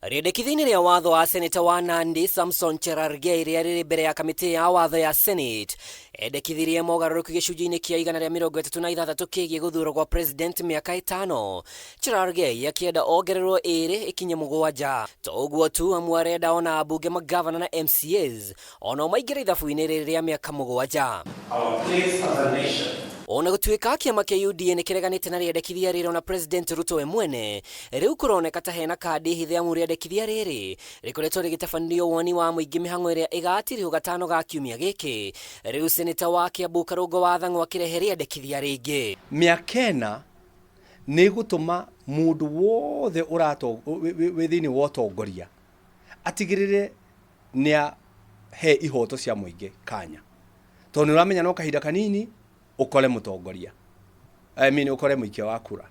Riendekithia-ini ria watho wa Seneta wa Nandi Samson Cherargei ria riri mbere ya kamiti ya watho ya Senate endekithirie mogaruruku gicunjĩ-inĩ kia 136 kigie guthurwo gwa president miaka 5. Cherargei akienda ongererwo 2 ikinye 7. To uguo tu amwe arenda ona ambunge, magavana na MCAs ona maingĩre ithabu-inĩ rĩrĩ rĩa miaka 7. Our place as a nation. Ona gutuika kiama kia UDA ni kireganite na riendekithia riri na President Ruto we mwene, riu kuroneka ta hena kandi hithe mu riendekithia riri rikoretwo rigitabanio woni wa muingi mihango iria igatirio gatano ga kiumia giki. Riu seneta wa KIAMBU Karungo wa THANG'WA kirehe riendekithia ringi. Miakena ni gutuma mundu wothe urato withini wotongoria atigirire nia he ihoto cia muingi kanya, tondu uramenya no kahinda kanini ukore mutongoria, ukore muikia wa kura.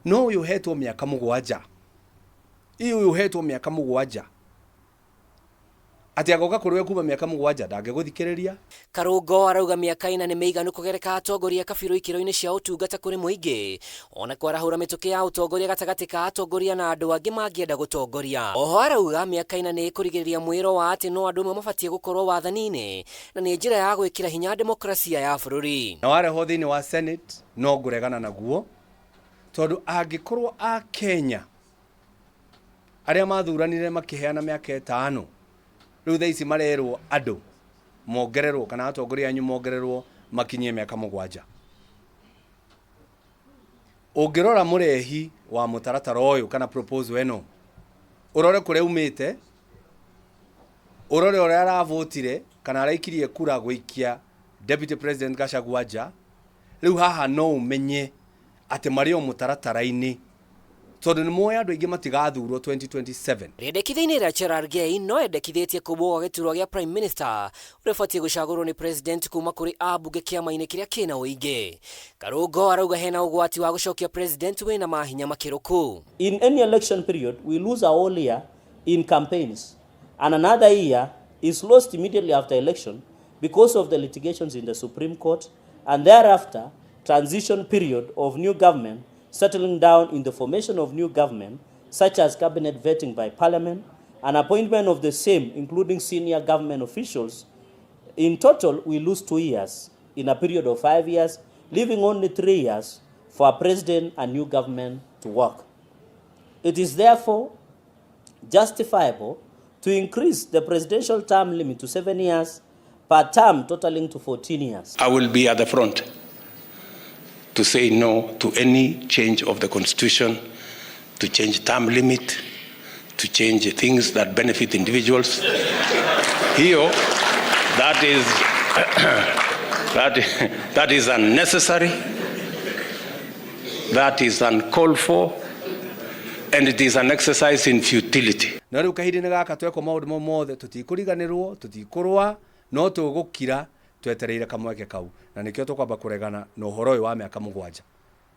No uyu hetwo miaka 7, uyu hetwo miaka 7 ati agoka kurwe kuma miaka 7 ndangiguthikiriria. Karungo arauga miaka 4 ni meiganu kugereka atongoria kabiru ikiro-ini cia utungata kuri muingi, ona kwarahura mituki ya utongoria gatagati ka atongoria na andu angi mangienda gutongoria. Oho arauga miaka 4 ni kurigiriria mwiro wa ati no andu amwe mabatie gukorwo wathani-ini na ni njira ya gwikira hinya demokrasia ya bururi. Na wareho thiini wa Senate no nguregana naguo, tondu angikorwo a Kenya aria mathuranire makiheana miaka 5, riu thaici marerwo andu mongererwo kana atongoria anyu mongererwo makinyie miaka 7. Ungirora murehi wa mutaratara uyu kana proposal eno, urore kure umite, urore ore aravotire kana araikirie kura gwikia Deputy President Gachagua, riu haha no umenye ati mario mutaratara-ini tondu ni moya andu aingi matigathurwo 2027. Riendekithia-ini ria Cherargei no endekithitie kubwo giturwa gia Prime Minister urebatie gucagurwo ni president kuma kuri ambunge kiama-ini kiria kina uingi. Karungo arauga hena ugwati wa gucokia president wina mahinya makiruku. In any election period, we lose a whole year in campaigns, and another year is lost immediately after election because of the litigations in the Supreme Court, and thereafter transition period of new government settling down in the formation of new government, such as cabinet vetting by parliament and appointment of the same, including senior government officials. In total, we lose 2 years in a period of 5 years, leaving only 3 years for a president and new government to work. It is therefore justifiable to increase the presidential term limit to 7 years per term, totaling to 14 years. I will be at the front to say no to any change of the constitution, to change term limit, to change things that benefit individuals. Here, that is unnecessary, that is uncalled for, and it is an exercise in futility. Na riu kahindi-ini gaka tweko maundu mothe tutikuriganirwo, tutikurwa, no tugukira twetereire kamweke kau, na nikio tukwamba kuregana no horo uyu wa miaka 7.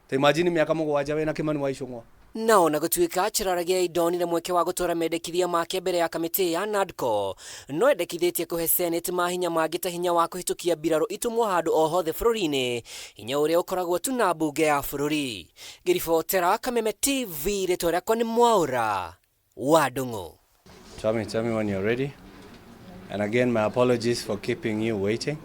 Ta imagine miaka 7 wena Kimani wa Icũng'wa. No na gutuika Cherargei idonire mweke wa gutora mendekithia make mbere ya kamiti ya NADCO, no endekithitie kuhe Senate mahinya mangi ta hinya wa kuhitukia mbirarũ itumwo handu o hothe bururi-ini, hinya uria ukoragwo tu na mbunge ya bururi. Ngiribotera Kameme TV, ritwa riakwa ni Mwaura wa Ndung'u. Tell me when you're ready. And again, my apologies for keeping you waiting.